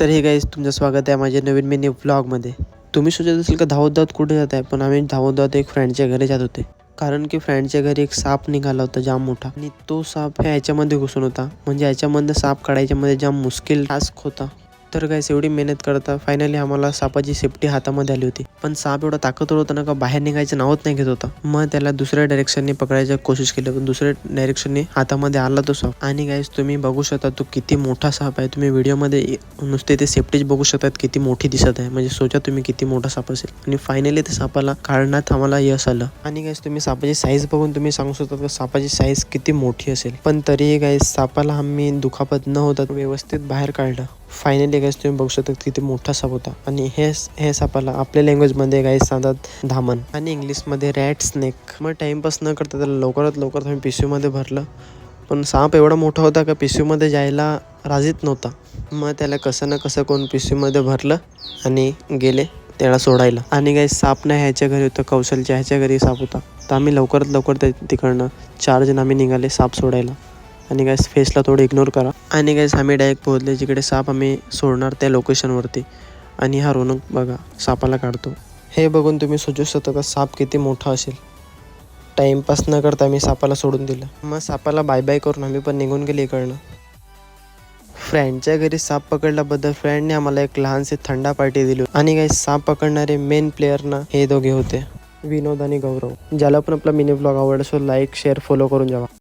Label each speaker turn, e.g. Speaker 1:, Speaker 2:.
Speaker 1: तर हे गाईज तुमचं स्वागत आहे माझ्या नवीन मिनी व्लॉगमध्ये. तुम्ही सोचत असेल का धावत धावत कुठे जात आहे, पण आम्ही धावत धावत एक फ्रेंडच्या घरी जात होते. कारण की फ्रेंडच्या घरी एक साप निघाला होता जाम मोठा, आणि तो साप ह्याच्यामध्ये घुसून होता. म्हणजे ह्याच्यामध्ये साप काढायच्यामध्ये जाम मुश्किल टास्क होता. तर गाईस एवढी मेहनत करता फायनली आम्हाला सापाची सेफ्टी हातामध्ये आली होती. पण साप एवढा ताकदवर होता ना का बाहेर निघायचं नावच नाही घेत होता. मग त्याला दुसऱ्या डायरेक्शनने पकडायची कोशिश केली, पण दुसऱ्या डायरेक्शनने हातामध्ये आला तो साप. आणि गाईस तुम्ही बघू शकता तो किती मोठा साप आहे. तुम्ही व्हिडिओमध्ये नुसते ते सेफ्टीच बघू शकतात किती मोठी दिसत आहे. म्हणजे सोचा तुम्ही किती मोठा साप असेल. आणि फायनली ते सापाला काढण्यात आम्हाला यश आलं. आणि गाईस तुम्ही सापाची साईज बघून तुम्ही सांगू शकता का सापाची साईज किती मोठी असेल. पण तरीही गाईस सापाला आम्ही दुखापत न होता व्यवस्थित बाहेर काढलं. फायनली गाईस तुम्ही बघू शकता किती मोठा साप होता. आणि हे सापाला आपल्या लँग्वेजमध्ये गाईस सांगतात धामण आणि इंग्लिशमध्ये रॅट स्नेक. मग टाइमपास न करता त्याला लवकरात लवकर तुम्ही पिशवीमध्ये भरलं. पण साप एवढा मोठा होता का पिशवीमध्ये जायला राजीत नव्हता. मग त्याला कसं ना कसं कोण पिशवीमध्ये भरलं आणि गेले त्याला सोडायला. आणि गाईस साप नाही ह्याच्या घरी होतं, कौशलच्या ह्याच्या घरी साप होता. तर आम्ही लवकरात लवकर तिकडनं 4 जण आम्ही निघाले साप सोडायला. आणि गाईस फेसला थोडं इग्नोर करा. आणि गाईस आम्ही डायरेक्ट पोहोचले जिकडे साप आम्ही सोडणार त्या लोकेशनवरती. आणि हा रोनक बघा सापाला काढतो. हे बघून तुम्ही सोचू शकता का साप किती मोठा असेल. टाइमपास न करता आम्ही सापाला सोडून दिलं. मग सापाला बाय बाय करून आम्ही पण निघून गेले इकडनं. फ्रेंडच्या घरी साप पकडल्याबद्दल फ्रेंडने आम्हाला एक लहानशी थंडा पार्टी दिली. आणि गाईस साप पकडणारे मेन प्लेयरना हे दोघे होते, विनोद आणि गौरव. ज्याला पण आपला मिनी ब्लॉग आवडला असेल लाईक शेअर फॉलो करून जावा.